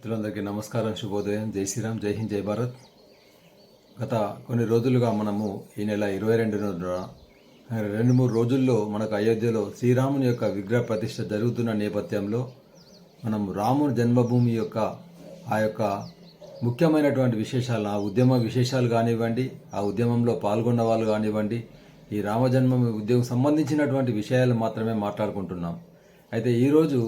మిత్రులందరికీ నమస్కారం, శుభోదయం, జై శ్రీరామ్, జై హింద్, జై భారత్. గత కొన్ని రోజులుగా మనము ఈ నెల 22న 2-3 రోజుల్లో మనకు అయోధ్యలో శ్రీరాముని యొక్క విగ్రహ ప్రతిష్ఠ జరుగుతున్న నేపథ్యంలో మనం రాముని జన్మభూమి యొక్క ఆ యొక్క ముఖ్యమైనటువంటి విశేషాలు, ఆ ఉద్యమ విశేషాలు కానివ్వండి, ఆ ఉద్యమంలో పాల్గొన్న వాళ్ళు కానివ్వండి, ఈ రామజన్మభూమి ఉద్యమం సంబంధించినటువంటి విషయాలు మాత్రమే మాట్లాడుకుంటున్నాం. అయితే ఈరోజు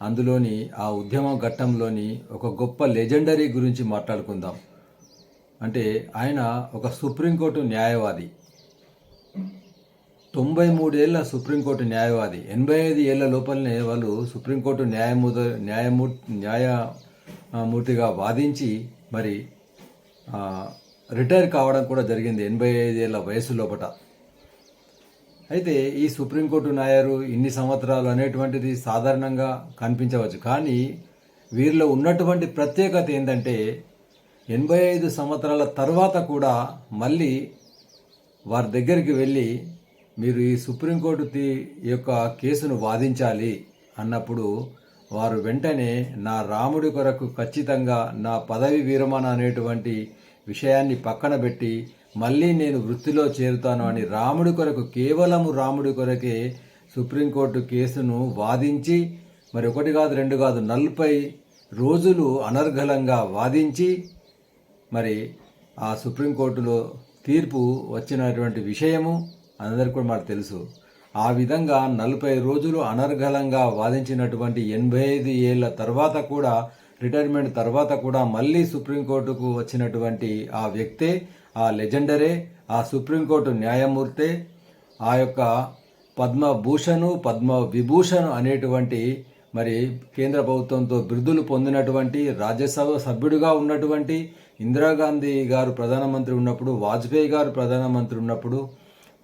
అందులోని ఆ ఉద్యమ ఘట్టంలోని ఒక గొప్ప లెజెండరీ గురించి మాట్లాడుకుందాం. అంటే ఆయన ఒక సుప్రీంకోర్టు న్యాయవాది, 93 ఏళ్ళ సుప్రీంకోర్టు న్యాయవాది. 85 ఏళ్ల లోపలనే వాళ్ళు సుప్రీంకోర్టు న్యాయమూర్తిగా వాదించి మరి రిటైర్ కావడం కూడా జరిగింది 85 ఏళ్ల వయసు లోపట. అయితే ఈ సుప్రీంకోర్టు న్యాయరు ఇన్ని సంవత్సరాలు అనేటువంటిది సాధారణంగా కనిపించవచ్చు. కానీ వీరిలో ఉన్నటువంటి ప్రత్యేకత ఏంటంటే 85 సంవత్సరాల తర్వాత కూడా మళ్ళీ వారి దగ్గరికి వెళ్ళి మీరు ఈ సుప్రీంకోర్టు యొక్క కేసును వాదించాలి అన్నప్పుడు వారు వెంటనే నా రాముడి కొరకు ఖచ్చితంగా నా పదవి విరమణ అనేటువంటి విషయాన్ని పక్కన పెట్టి మళ్ళీ నేను వృత్తిలో చేరుతాను అని రాముడి కొరకు, కేవలము రాముడి కొరకే సుప్రీంకోర్టు కేసును వాదించి మరి 1 కాదు 2 కాదు 40 రోజులు అనర్గళంగా వాదించి మరి ఆ సుప్రీంకోర్టులో తీర్పు వచ్చినటువంటి విషయము అందరికీ కూడా మనకు తెలుసు. ఆ విధంగా 40 రోజులు అనర్గళంగా వాదించినటువంటి 85 ఏళ్ల తర్వాత కూడా, రిటైర్మెంట్ తర్వాత కూడా మళ్ళీ సుప్రీంకోర్టుకు వచ్చినటువంటి ఆ వ్యక్తే, ఆ లెజెండరే, ఆ సుప్రీంకోర్టు న్యాయమూర్తే, ఆ యొక్క పద్మభూషణ్, పద్మవిభూషణ్ అనేటువంటి మరి కేంద్ర ప్రభుత్వంతో బిరుదులు పొందినటువంటి, రాజ్యసభ సభ్యుడిగా ఉన్నటువంటి, ఇందిరాగాంధీ గారు ప్రధానమంత్రి ఉన్నప్పుడు, వాజ్పేయి గారు ప్రధానమంత్రి ఉన్నప్పుడు,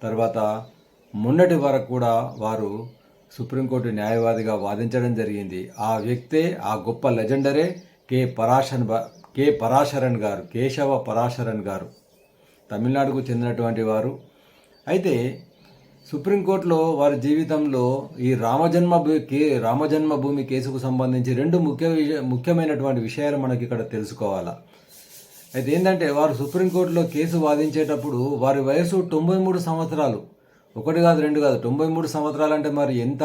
తర్వాత మొన్నటి వరకు కూడా వారు సుప్రీంకోర్టు న్యాయవాదిగా వాదించడం జరిగింది. ఆ వ్యక్తే, ఆ గొప్ప లెజెండరే కె పరాశరన్ గారు, కేశవ పరాశరన్ గారు, తమిళనాడుకు చెందినటువంటి వారు. అయితే సుప్రీంకోర్టులో వారి జీవితంలో ఈ రామజన్మభూమి కేసుకు సంబంధించి 2 ముఖ్యమైనటువంటి విషయాలు మనకి ఇక్కడ తెలుసుకోవాలా. అయితే ఏంటంటే వారు సుప్రీంకోర్టులో కేసు వాదించేటప్పుడు వారి వయసు 93 సంవత్సరాలు. 1 కాదు 2 కాదు 93 సంవత్సరాలు అంటే మరి ఎంత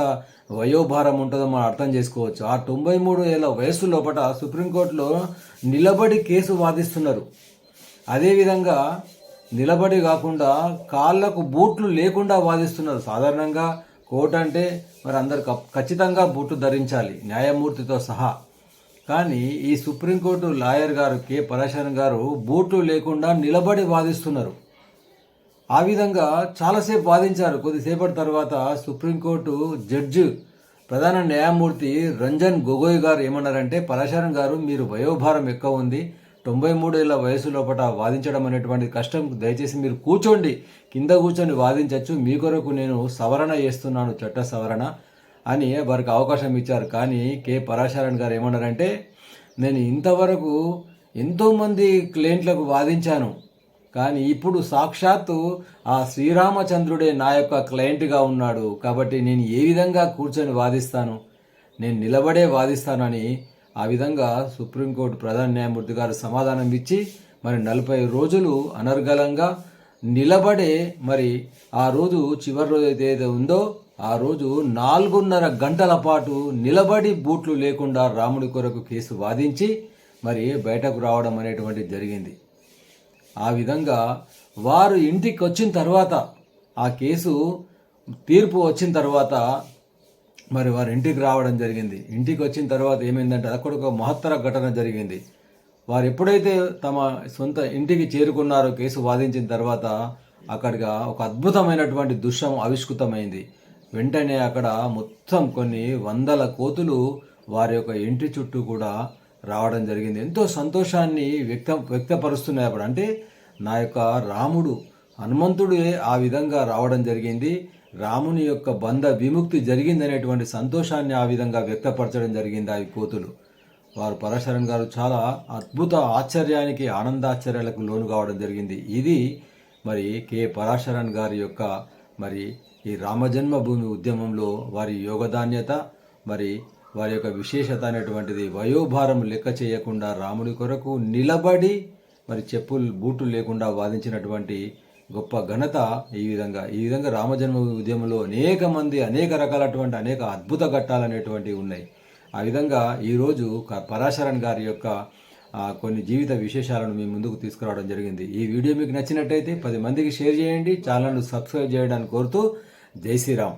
వయోభారం ఉంటుందో మనం అర్థం చేసుకోవచ్చు. ఆ 93 ఏళ్ళ వయసు లోపల సుప్రీంకోర్టులో నిలబడి కేసు వాదిస్తున్నారు. అదేవిధంగా నిలబడి కాకుండా కాళ్లకు బూట్లు లేకుండా వాదిస్తున్నారు. సాధారణంగా కోర్టు అంటే మరి అందరు ఖచ్చితంగా బూట్లు ధరించాలి, న్యాయమూర్తితో సహా. కానీ ఈ సుప్రీంకోర్టు లాయర్ గారు కె పరాశరన్ గారు బూట్లు లేకుండా నిలబడి వాదిస్తున్నారు. ఆ విధంగా చాలాసేపు వాదించారు. కొద్దిసేపటి తర్వాత సుప్రీంకోర్టు జడ్జి, ప్రధాన న్యాయమూర్తి రంజన్ గొగోయ్ గారు ఏమన్నారంటే, పరాశరన్ గారు మీరు వయోభారం ఎక్కువ ఉంది, 93 ఏళ్ల వయసు లోపల వాదించడం అనేటువంటి కష్టం, దయచేసి మీరు కూర్చోండి, కింద కూర్చొని వాదించవచ్చు, మీ కొరకు నేను సవరణ చేస్తున్నాను, చట్ట సవరణ అని వారికి అవకాశం ఇచ్చారు. కానీ కె పరాశరన్ గారు ఏమన్నారంటే, నేను ఇంతవరకు ఎంతోమంది క్లయింట్లకు వాదించాను, కానీ ఇప్పుడు సాక్షాత్తు ఆ శ్రీరామచంద్రుడే నా యొక్క క్లయింట్గా ఉన్నాడు, కాబట్టి నేను ఏ విధంగా కూర్చొని వాదిస్తాను, నేను నిలబడే వాదిస్తానని ఆ విధంగా సుప్రీంకోర్టు ప్రధాన న్యాయమూర్తి గారు సమాధానం ఇచ్చి మరి 40 రోజులు అనర్గళంగా నిలబడే మరి ఆ రోజు చివరి రోజు ఏదైతే ఉందో ఆ రోజు 4.5 గంటల పాటు నిలబడి బూట్లు లేకుండా రాముడి కొరకు కేసు వాదించి మరి బయటకు రావడం అనేటువంటిది జరిగింది. ఆ విధంగా వారు ఇంటికి వచ్చిన తర్వాత, ఆ కేసు తీర్పు వచ్చిన తర్వాత మరి వారు ఇంటికి రావడం జరిగింది. ఇంటికి వచ్చిన తర్వాత ఏమైందంటే అక్కడ ఒక మహత్తర ఘటన జరిగింది. వారు ఎప్పుడైతే తమ సొంత ఇంటికి చేరుకున్నారో కేసు వాదించిన తర్వాత, అక్కడిగా ఒక అద్భుతమైనటువంటి దృశ్యం ఆవిష్కృతమైంది. వెంటనే అక్కడ మొత్తం కొన్ని వందల కోతులు వారి యొక్క ఇంటి చుట్టూ కూడా రావడం జరిగింది. ఎంతో సంతోషాన్ని వ్యక్తపరుస్తున్నాయి. అప్పుడు అంటే నా యొక్క రాముడు, హనుమంతుడే ఆ విధంగా రావడం జరిగింది, రాముని యొక్క బంధ విముక్తి జరిగిందనేటువంటి సంతోషాన్ని ఆ విధంగా వ్యక్తపరచడం జరిగింది ఆ కోతులు. వారు పరాశరన్ గారు చాలా అద్భుత ఆశ్చర్యానికి, ఆనందాశ్చర్యాలకు లోను కావడం జరిగింది. ఇది మరి కె పరాశరన్ గారి యొక్క మరి ఈ రామజన్మభూమి ఉద్యమంలో వారి యోగదాన్యత, మరి వారి యొక్క విశేషత అనేటువంటిది వయోభారం లెక్క చేయకుండా రాముడి కొరకు నిలబడి మరి చెప్పులు బూట్లు లేకుండా వాదించినటువంటి గొప్ప ఘనత ఈ విధంగా రామజన్మ ఉద్యమంలో అనేక రకాలటువంటి అనేక అద్భుత ఘట్టాలనేటువంటివి ఉన్నాయి. ఆ విధంగా ఈరోజు పరాశరన్ గారి యొక్క కొన్ని జీవిత విశేషాలను మీ ముందుకు తీసుకురావడం జరిగింది. ఈ వీడియో మీకు నచ్చినట్టయితే 10 మందికి షేర్ చేయండి. ఛానల్ను సబ్స్క్రైబ్ చేయడానికి కోరుతూ జై శ్రీరామ్.